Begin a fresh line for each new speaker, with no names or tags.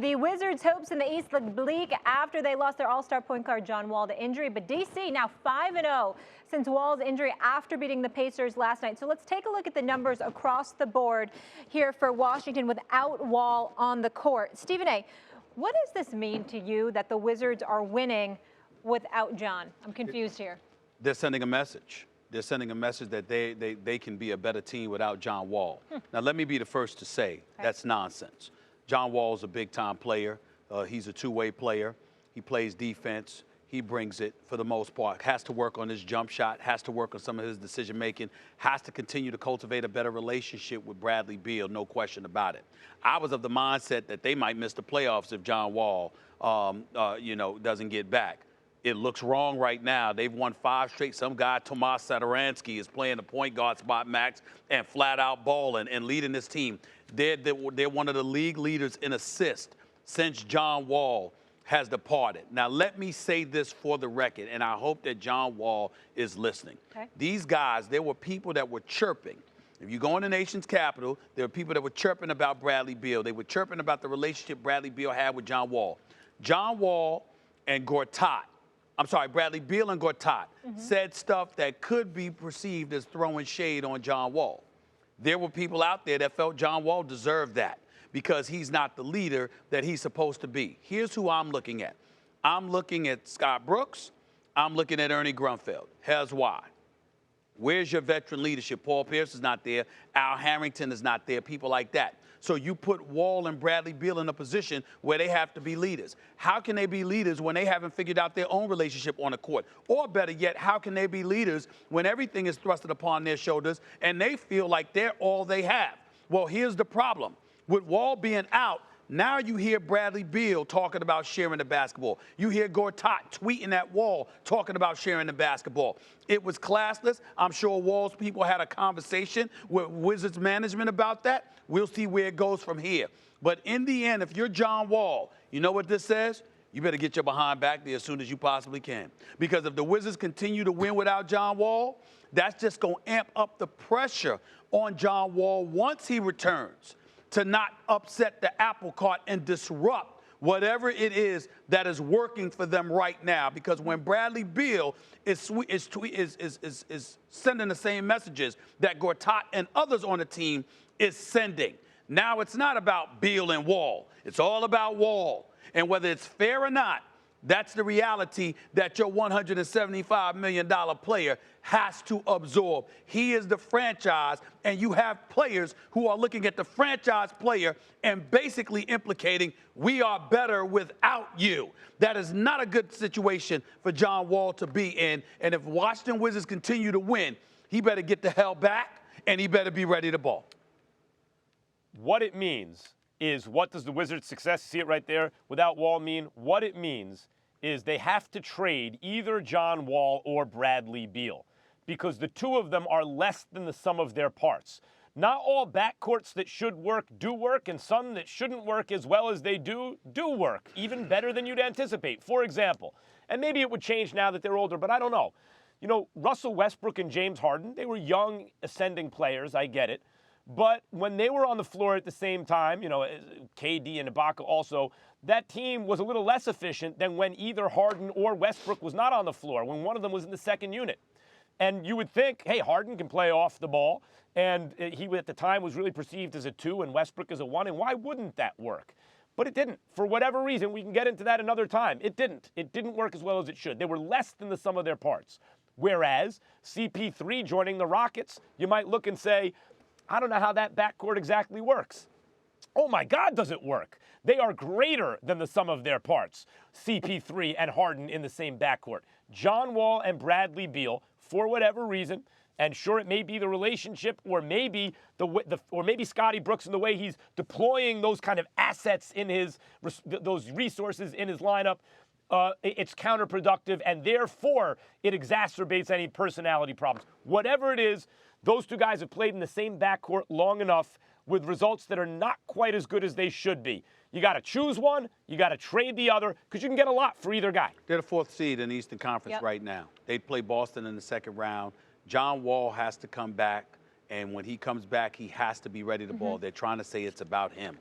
The Wizards' hopes in the East look bleak after they lost their all-star point guard John Wall to injury, but DC now 5-0 since Wall's injury after beating the Pacers last night. So let's take a look at the numbers across the board here for Washington without Wall on the court. Stephen A., what does this mean to you that the Wizards are winning without John? I'm confused here.
They're sending a message. They're sending a message that they can be a better team without John Wall. Now, let me be the first to say that's nonsense. John Wall is a big-time player. He's a two-way player. He plays defense. He brings it for the most part. Has to work on his jump shot, has to work on some of his decision-making, has to continue to cultivate a better relationship with Bradley Beal, no question about it. I was of the mindset that they might miss the playoffs if John Wall, doesn't get back. It looks wrong right now. They've won 5 straight. Some guy, Tomas Satoransky, is playing the point guard spot, Max, and flat out balling and leading this team. They're one of the league leaders in assists since John Wall has departed. Now, let me say this for the record, and I hope that John Wall is listening. These guys, there were people that were chirping. If you go in the nation's capital, there were people that were chirping about Bradley Beal. They were chirping about the relationship Bradley Beal had with John Wall. John Wall and Bradley Beal and Gortat said stuff that could be perceived as throwing shade on John Wall. There were people out there that felt John Wall deserved that because he's not the leader that he's supposed to be. Here's who I'm looking at. I'm looking at Scott Brooks. I'm looking at Ernie Grunfeld. Here's why. Where's your veteran leadership? Paul Pierce is not there. Al Harrington is not there. People like that. So you put Wall and Bradley Beal in a position where they have to be leaders. How can they be leaders when they haven't figured out their own relationship on the court? Or better yet, how can they be leaders when everything is thrusted upon their shoulders and they feel like they're all they have? Well, here's the problem. With Wall being out, now you hear Bradley Beal talking about sharing the basketball. You hear Gortat tweeting at Wall talking about sharing the basketball. It was classless. I'm sure Wall's people had a conversation with Wizards management about that. We'll see where it goes from here. But in the end, if you're John Wall, you know what this says? You better get your behind back there as soon as you possibly can. Because if the Wizards continue to win without John Wall, that's just going to amp up the pressure on John Wall once he returns to not upset the apple cart and disrupt whatever it is that is working for them right now. Because when Bradley Beal is sending the same messages that Gortat and others on the team is sending, now it's not about Beal and Wall. It's all about Wall. And whether it's fair or not, that's the reality that your $175 million player has to absorb. He is the franchise, and you have players who are looking at the franchise player and basically implicating, we are better without you. That is not a good situation for John Wall to be in. And if Washington Wizards continue to win, he better get the hell back, and he better be ready to ball.
What it means is, what does the Wizards' success, see it right there, without Wall mean? What it means is they have to trade either John Wall or Bradley Beal because the two of them are less than the sum of their parts. Not all backcourts that should work do work, and some that shouldn't work as well as they do work, even better than you'd anticipate. For example, and maybe it would change now that they're older, but I don't know. You know, Russell Westbrook and James Harden, they were young, ascending players, I get it. But when they were on the floor at the same time, KD and Ibaka also, that team was a little less efficient than when either Harden or Westbrook was not on the floor, when one of them was in the second unit. And you would think, hey, Harden can play off the ball, and he at the time was really perceived as a 2 and Westbrook as a 1, and why wouldn't that work? But it didn't. For whatever reason, we can get into that another time. It didn't. It didn't work as well as it should. They were less than the sum of their parts. Whereas CP3 joining the Rockets, you might look and say, I don't know how that backcourt exactly works. Oh my God, does it work? They are greater than the sum of their parts, CP3 and Harden in the same backcourt. John Wall and Bradley Beal, for whatever reason, and sure, it may be the relationship, or maybe Scotty Brooks and the way he's deploying those kind of assets in those resources in his lineup. It's counterproductive, and therefore it exacerbates any personality problems. Whatever it is, those two guys have played in the same backcourt long enough with results that are not quite as good as they should be. You got to choose one, you got to trade the other, because you can get a lot for either guy.
They're the 4th seed in the Eastern Conference right now. They play Boston in the second round. John Wall has to come back, and when he comes back, he has to be ready to ball. They're trying to say it's about him.